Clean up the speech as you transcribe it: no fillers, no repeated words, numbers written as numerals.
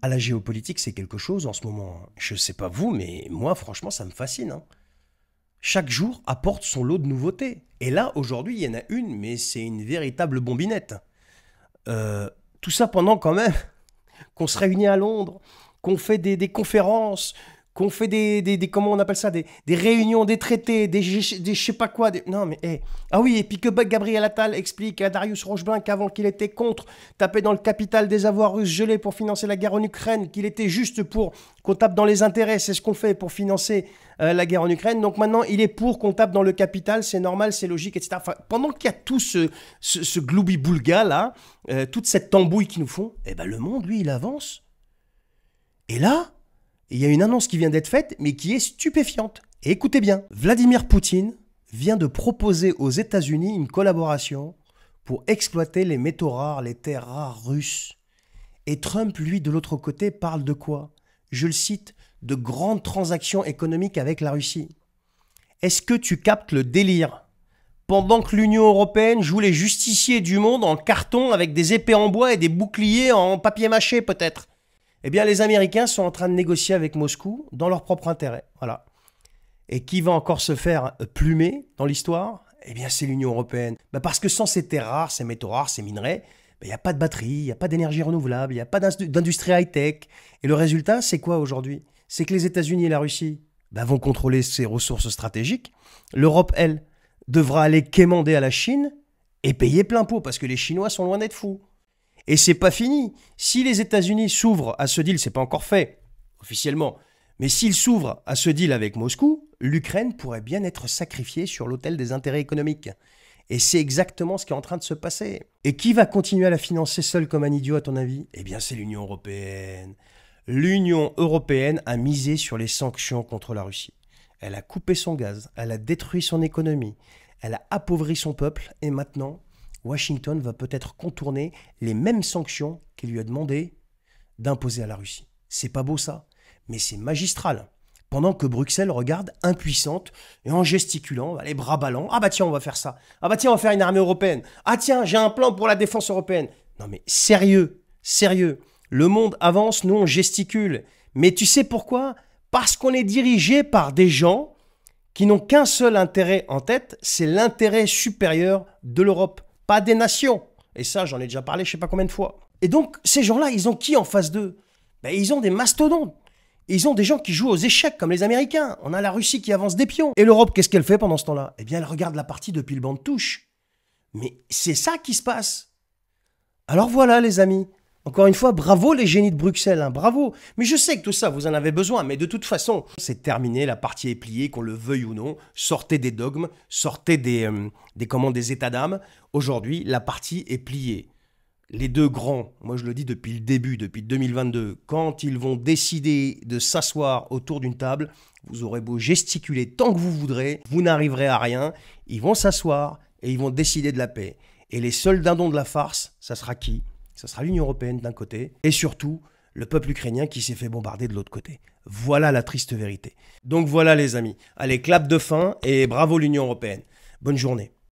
Ah, la géopolitique, c'est quelque chose en ce moment, hein. Je sais pas vous, mais moi, franchement, ça me fascine, hein. Chaque jour apporte son lot de nouveautés. Et là, aujourd'hui, il y en a une, mais c'est une véritable bombinette. Euh, Tout ça pendant quand même qu'on se réunit à Londres, qu'on fait des conférences, qu'on fait comment on appelle ça, des réunions, des traités, des je sais pas quoi. Non mais, ah oui, et puis que Gabriel Attal explique à Darius Rocheblin qu'avant qu'il était contre taper dans le capital des avoirs russes gelés pour financer la guerre en Ukraine, qu'il était juste pour qu'on tape dans les intérêts, c'est ce qu'on fait pour financer la guerre en Ukraine. Donc maintenant, il est pour qu'on tape dans le capital, c'est normal, c'est logique, etc. Enfin, pendant qu'il y a tout ce gloubi-boulga là, toute cette tambouille qu'ils nous font, eh ben le monde, lui, il avance. Et là, il y a une annonce qui vient d'être faite, mais qui est stupéfiante. Et écoutez bien, Vladimir Poutine vient de proposer aux États-Unis une collaboration pour exploiter les métaux rares, les terres rares russes. Et Trump, lui, de l'autre côté, parle de quoi? Je le cite, de grandes transactions économiques avec la Russie. Est-ce que tu captes le délire? Pendant que l'Union européenne joue les justiciers du monde en carton avec des épées en bois et des boucliers en papier mâché peut-être. Eh bien, les Américains sont en train de négocier avec Moscou dans leur propre intérêt. Voilà. Et qui va encore se faire plumer dans l'histoire? Eh bien, c'est l'Union européenne. Parce que sans ces terres rares, ces métaux rares, ces minerais, il n'y a pas de batterie, il n'y a pas d'énergie renouvelable, il n'y a pas d'industrie high-tech. Et le résultat, c'est quoi aujourd'hui? C'est que les États-Unis et la Russie vont contrôler ces ressources stratégiques. L'Europe, elle, devra aller quémander à la Chine et payer plein pot, parce que les Chinois sont loin d'être fous. Et c'est pas fini. Si les États-Unis s'ouvrent à ce deal, c'est pas encore fait officiellement, mais s'ils s'ouvrent à ce deal avec Moscou, l'Ukraine pourrait bien être sacrifiée sur l'autel des intérêts économiques. Et c'est exactement ce qui est en train de se passer. Et qui va continuer à la financer seul comme un idiot à ton avis? Eh bien c'est l'Union européenne. L'Union européenne a misé sur les sanctions contre la Russie. Elle a coupé son gaz, elle a détruit son économie, elle a appauvri son peuple et maintenant Washington va peut-être contourner les mêmes sanctions qu'il lui a demandé d'imposer à la Russie. C'est pas beau ça, mais c'est magistral. Pendant que Bruxelles regarde impuissante et en gesticulant, les bras ballants, ah bah tiens, on va faire ça. Ah bah tiens, on va faire une armée européenne. Ah tiens, j'ai un plan pour la défense européenne. Non mais sérieux, sérieux. Le monde avance, nous on gesticule. Mais tu sais pourquoi? Parce qu'on est dirigé par des gens qui n'ont qu'un seul intérêt en tête, c'est l'intérêt supérieur de l'Europe. Pas des nations. Et ça, j'en ai déjà parlé je sais pas combien de fois. Et donc, ces gens-là, ils ont qui en face d'eux? Ils ont des mastodontes. Ils ont des gens qui jouent aux échecs, comme les Américains. On a la Russie qui avance des pions. Et l'Europe, qu'est-ce qu'elle fait pendant ce temps-là? Eh bien, elle regarde la partie depuis le banc de touche. Mais c'est ça qui se passe. Alors voilà, les amis. Encore une fois, bravo les génies de Bruxelles, hein, bravo. Mais je sais que tout ça, vous en avez besoin, mais de toute façon, c'est terminé, la partie est pliée, qu'on le veuille ou non. Sortez des dogmes, sortez des états d'âme. Aujourd'hui, la partie est pliée. Les deux grands, moi je le dis depuis le début, depuis 2022, quand ils vont décider de s'asseoir autour d'une table, vous aurez beau gesticuler tant que vous voudrez, vous n'arriverez à rien. Ils vont s'asseoir et ils vont décider de la paix. Et les seuls dindons de la farce, ça sera qui? Ça sera l'Union européenne d'un côté, et surtout le peuple ukrainien qui s'est fait bombarder de l'autre côté. Voilà la triste vérité. Donc voilà les amis, allez, clap de fin et bravo l'Union européenne. Bonne journée.